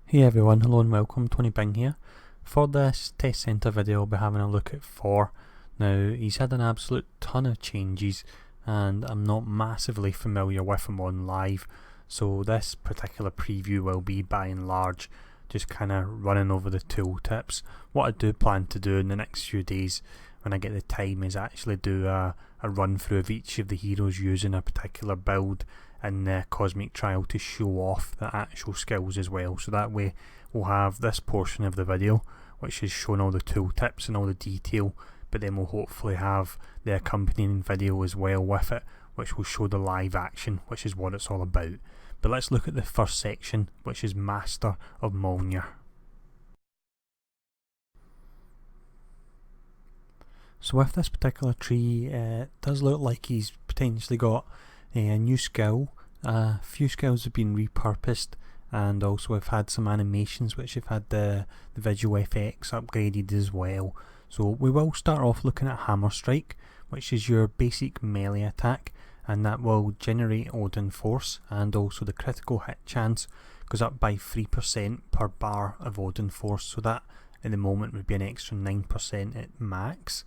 Hey everyone, hello and welcome, Tony Bing here. For this test centre video I'll be having a look at Thor. Now he's had an absolute ton of changes and I'm not massively familiar with him on live, so this particular preview will be by and large just kind of running over the tooltips. What I do plan to do in the next few days when I get the time is actually do a run through of each of the heroes using a particular build in the Cosmic Trial to show off the actual skills as well, so that way we'll have this portion of the video which is showing all the tooltips and all the detail, but then we'll hopefully have the accompanying video as well with it which will show the live action, which is what it's all about. But let's look at the first section, which is Master of MJOLNIR. So with this particular tree, it does look like he's potentially got a new skill. A few skills have been repurposed, and also we've had some animations which have had the visual effects upgraded as well. So we will start off looking at Hammer Strike, which is your basic melee attack, and that will generate Odin Force, and also the critical hit chance goes up by 3% per bar of Odin Force, so that at the moment would be an extra 9% at max.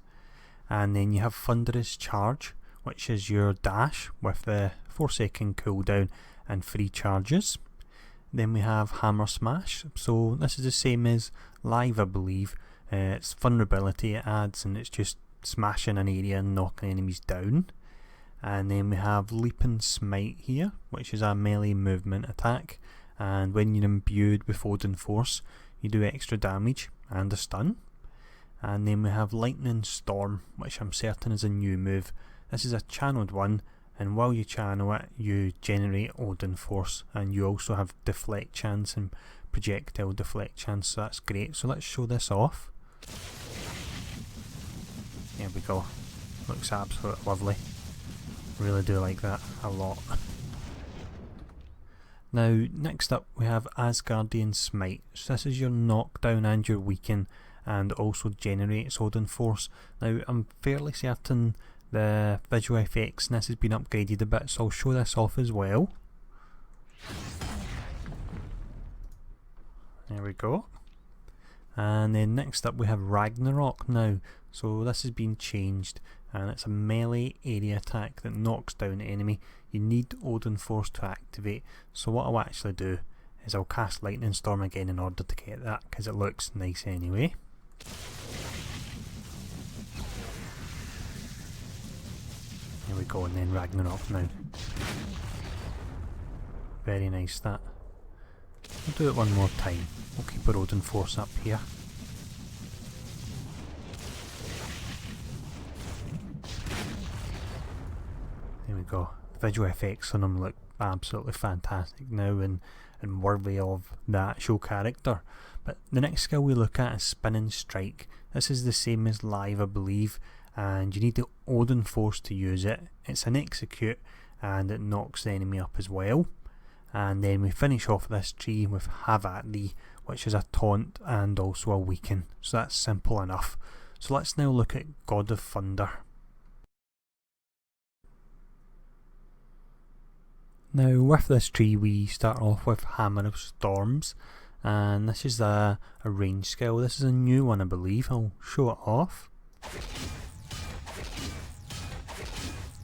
And then you have Thunderous Charge, which is your dash with the 4-second cooldown and 3 charges. Then we have Hammer Smash, so this is the same as live I believe. It's vulnerability it adds, and it's just smashing an area and knocking enemies down. And then we have Leaping Smite here, which is a melee movement attack, and when you're imbued with Odin Force you do extra damage and a stun. And then we have Lightning Storm, which I'm certain is a new move. This is a channeled one, and while you channel it you generate Odin Force, and you also have deflect chance and projectile deflect chance, so that's great. So let's show this off. There we go, looks absolutely lovely, really do like that a lot. Now next up we have Asgardian Smite, so this is your knockdown and your weaken, and also generates Odin Force. Now I'm fairly certain the visual effects in this has been upgraded a bit, so I'll show this off as well. There we go. And then next up we have Ragnarok now, so this has been changed, and it's a melee area attack that knocks down an enemy. You need Odin Force to activate, so what I'll actually do is I'll cast Lightning Storm again in order to get that, because it looks nice anyway. Here we go, and then Ragnarok now. Very nice that. We'll do it one more time. We'll keep our Odin Force up here. There we go. The visual effects on them look absolutely fantastic now, and worthy of the actual character. But the next skill we look at is Spinning Strike. This is the same as live I believe, and you need the Odin Force to use it. It's an execute and it knocks the enemy up as well. And then we finish off this tree with Have At Thee, which is a taunt and also a weaken, so that's simple enough. So let's now look at God of Thunder. Now with this tree we start off with Hammer of Storms, and this is a range skill. This is a new one I believe. I'll show it off.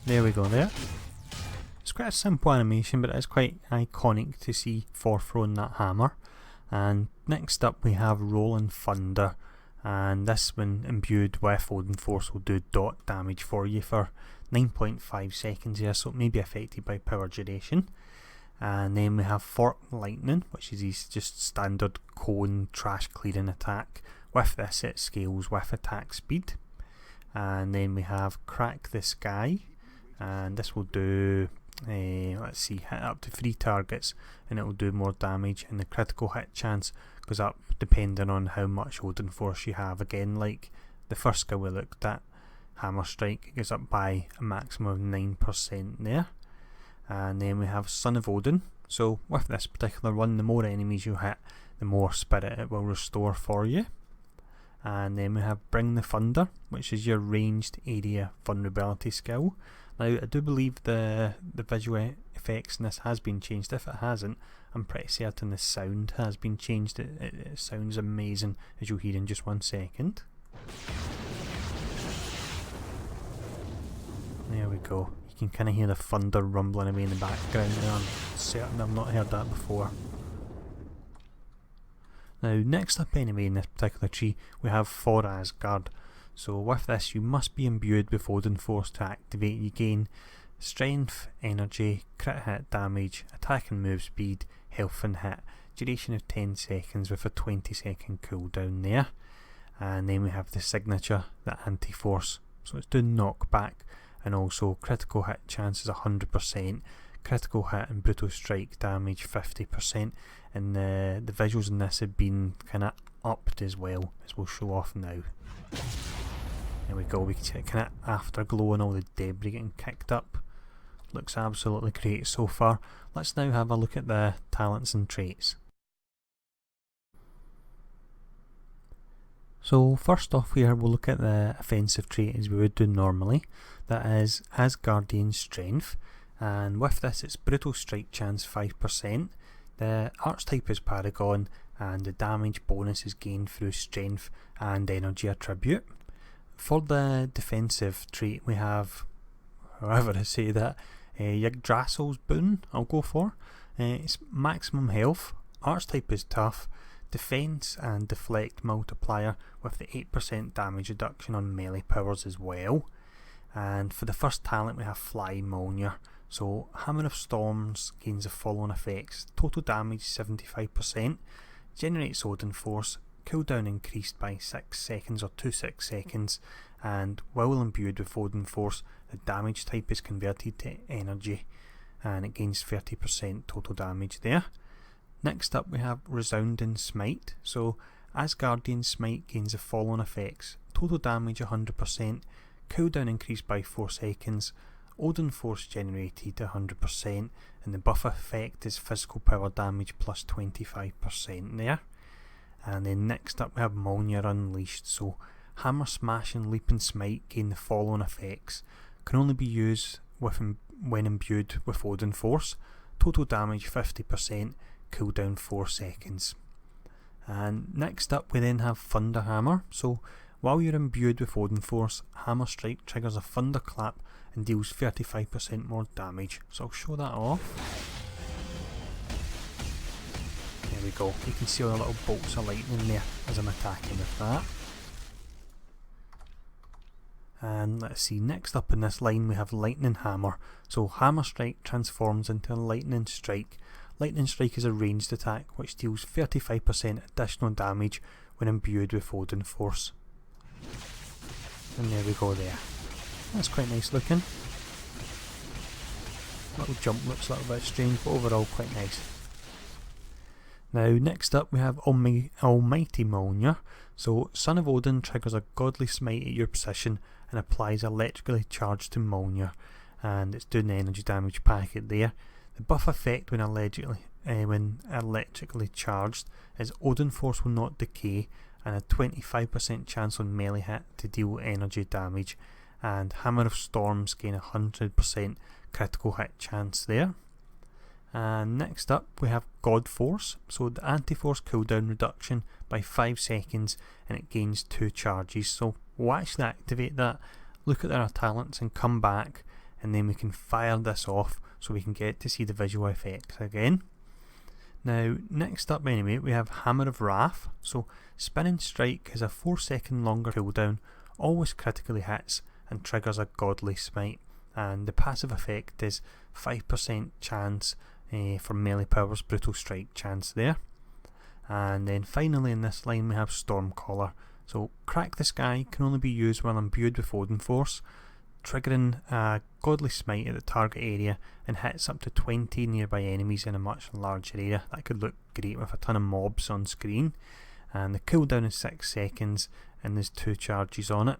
There we go there. It's quite a simple animation, but it's quite iconic to see Thor throwing that hammer. And next up we have Rolling Thunder, and this when imbued with Odin Force will do dot damage for you for 9.5 seconds here, so it may be affected by power duration. And then we have Forked Lightning, which is his just standard cone trash clearing attack. With this it scales with attack speed. And then we have Crack the Sky, and this will do let's see, hit up to 3 targets and it will do more damage, and the critical hit chance goes up depending on how much Odin Force you have. Again, like the first skill we looked at, Hammer Strike, it goes up by a maximum of 9% there. And then we have Son of Odin, so with this particular one the more enemies you hit the more spirit it will restore for you. And then we have Bring the Thunder, which is your ranged area vulnerability skill. Now I do believe the visual effects in this has been changed. If it hasn't, I'm pretty certain the sound has been changed. It sounds amazing, as you'll hear in just 1 second. There we go. You can kind of hear the thunder rumbling away in the background there. I'm certain I've not heard that before. Now next up anyway in this particular tree we have For Asgard. So with this you must be imbued with Odin Force to activate. You gain strength, energy, crit hit damage, attack and move speed, health and hit. Duration of 10 seconds with a 20-second cooldown there. And then we have the signature, the anti-force. So it's doing knockback and also critical hit chance is 100%. Critical hit and brutal strike damage 50%, and the visuals in this have been kind of upped as well, as we'll show off now. There we go, we can see it kind of afterglow and all the debris getting kicked up. Looks absolutely great so far. Let's now have a look at the talents and traits. So first off here we'll look at the offensive trait as we would do normally. That is Asgardian Strength. And with this it's brutal strike chance 5%, the archetype is Paragon, and the damage bonus is gained through strength and energy attribute. For the defensive trait we have, however I say that, Yggdrasil's Boon I'll go for. It's maximum health, archetype is Tough, defense and deflect multiplier with the 8% damage reduction on melee powers as well. And for the first talent we have Fly MJOLNIR. So Hammer of Storms gains the following effects: total damage 75%, generates Odin Force, cooldown increased by 6 seconds or 2 6 seconds, and while imbued with Odin Force the damage type is converted to energy and it gains 30% total damage there. Next up we have Resounding Smite. So Asgardian Smite gains the following effects: total damage 100%, cooldown increased by 4 seconds, Odin Force generated 100%, and the buff effect is physical power damage plus 25% there. And then next up we have MJOLNIR Unleashed. So Hammer, Smash and Leap and Smite gain the following effects: can only be used when imbued with Odin Force, total damage 50%, cooldown 4 seconds. And next up we then have Thunder Hammer. So while you're imbued with Odin Force, Hammer Strike triggers a thunderclap and deals 35% more damage. So I'll show that off. There we go. You can see all the little bolts of lightning there as I'm attacking with that. And let's see, next up in this line we have Lightning Hammer. So Hammer Strike transforms into a Lightning Strike. Lightning Strike is a ranged attack which deals 35% additional damage when imbued with Odin Force. And there we go there. That's quite nice looking. Little jump looks a little bit strange, but overall quite nice. Now next up we have Almighty MJOLNIR. So Son of Odin triggers a godly smite at your position and applies electrically charged to MJOLNIR, and it's doing the energy damage packet there. The buff effect when electrically charged is Odin Force will not decay, and a 25% chance on melee hit to deal energy damage, and Hammer of Storms gain 100% critical hit chance there. And next up we have God Force. So the anti-force cooldown reduction by 5 seconds and it gains 2 charges. So we'll actually activate that, look at our talents and come back, and then we can fire this off so we can get to see the visual effects again. Now next up anyway we have Hammer of Wrath. So Spinning Strike has a 4-second longer cooldown, always critically hits and triggers a godly smite, and the passive effect is 5% chance for melee powers, brutal strike chance there. And then finally in this line we have Stormcaller. So Crack the Sky can only be used while imbued with Odin Force, triggering a godly smite at the target area and hits up to 20 nearby enemies in a much larger area. That could look great with a ton of mobs on screen. And the cooldown is 6 seconds and there's 2 charges on it.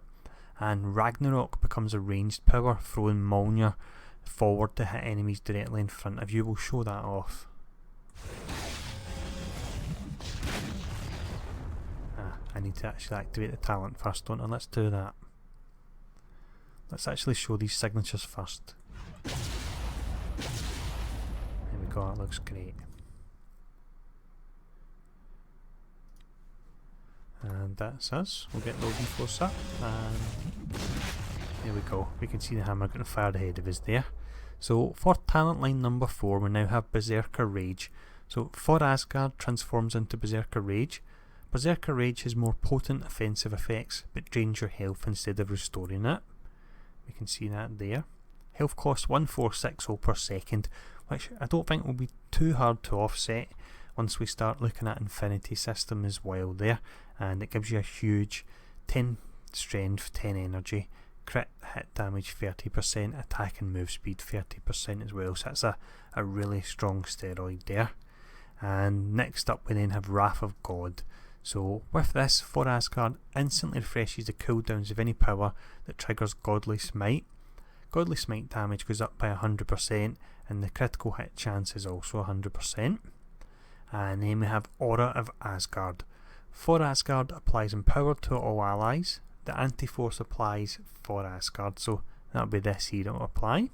And Ragnarok becomes a ranged power, throwing MJOLNIR forward to hit enemies directly in front of you. We'll show that off. I need to actually activate the talent first, don't I? Let's do that. let's actually show these signatures first. There we go, that looks great. And that's us. We'll get loading close up, and there we go. We can see the hammer getting fired ahead of us there. So for talent line number 4, we now have Berserker Rage. So for Asgard, transforms into Berserker Rage. Berserker Rage has more potent offensive effects, but drains your health instead of restoring it. We can see that there. Health cost 1460 per second, which I don't think will be too hard to offset once we start looking at Infinity System as well there. And it gives you a huge 10 strength, 10 energy, crit hit damage 30%, attack and move speed 30% as well. So that's a really strong steroid there. And next up we then have Wrath of God. So with this, for Asgard, instantly refreshes the cooldowns of any power that triggers Godly Smite. Godly Smite damage goes up by 100%, and the critical hit chance is also 100%. And then we have Aura of Asgard. For Asgard, applies Empower to all allies. The anti-force applies for Asgard, so that'll be this here it'll apply.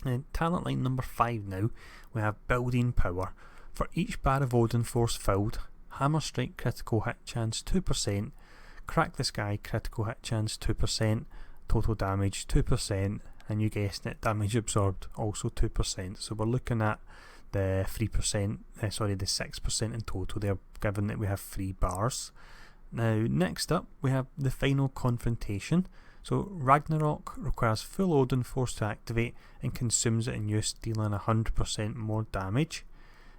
And talent line number 5 now, we have Building Power. For each bar of Odin Force filled, Hammer Strike critical hit chance 2%, Crack the Sky critical hit chance 2%, total damage 2%, and you guessed it, damage absorbed also 2%. So we're looking at the 3%, the 6% in total there, given that we have 3 bars. Now next up we have the Final Confrontation. So Ragnarok requires full Odin Force to activate and consumes it in use, dealing 100% more damage.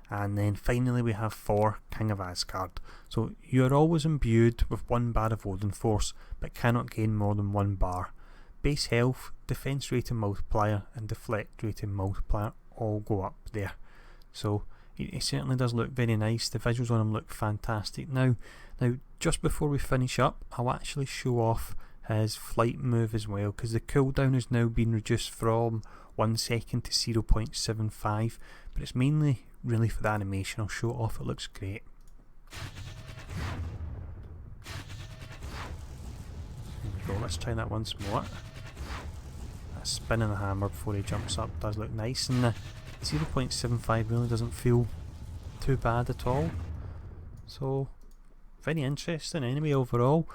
And then finally we have Thor, King of Asgard. So you are always imbued with 1 bar of Odin Force, but cannot gain more than 1 bar. Base health, defense rating multiplier and deflect rating multiplier all go up there. So it certainly does look very nice. The visuals on him look fantastic. Now just before we finish up, I'll actually show off his flight move as well, because the cooldown has now been reduced from 1 second to 0.75, but it's mainly really for the animation. I'll show it off, it looks great. There we go, let's try that once more. That spinning the hammer before he jumps up does look nice, and the 0.75 really doesn't feel too bad at all. So very interesting anyway overall.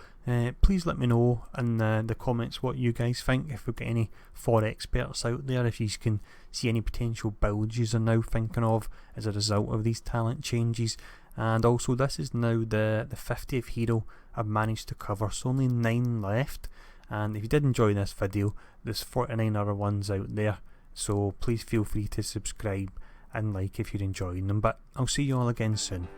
Please let me know in the comments what you guys think, if we've got any Thor experts out there, if you can see any potential builds you are now thinking of as a result of these talent changes. And also, this is now the 50th hero I've managed to cover, so only 9 left. And if you did enjoy this video, there's 49 other ones out there, so please feel free to subscribe and like if you're enjoying them. But I'll see you all again soon.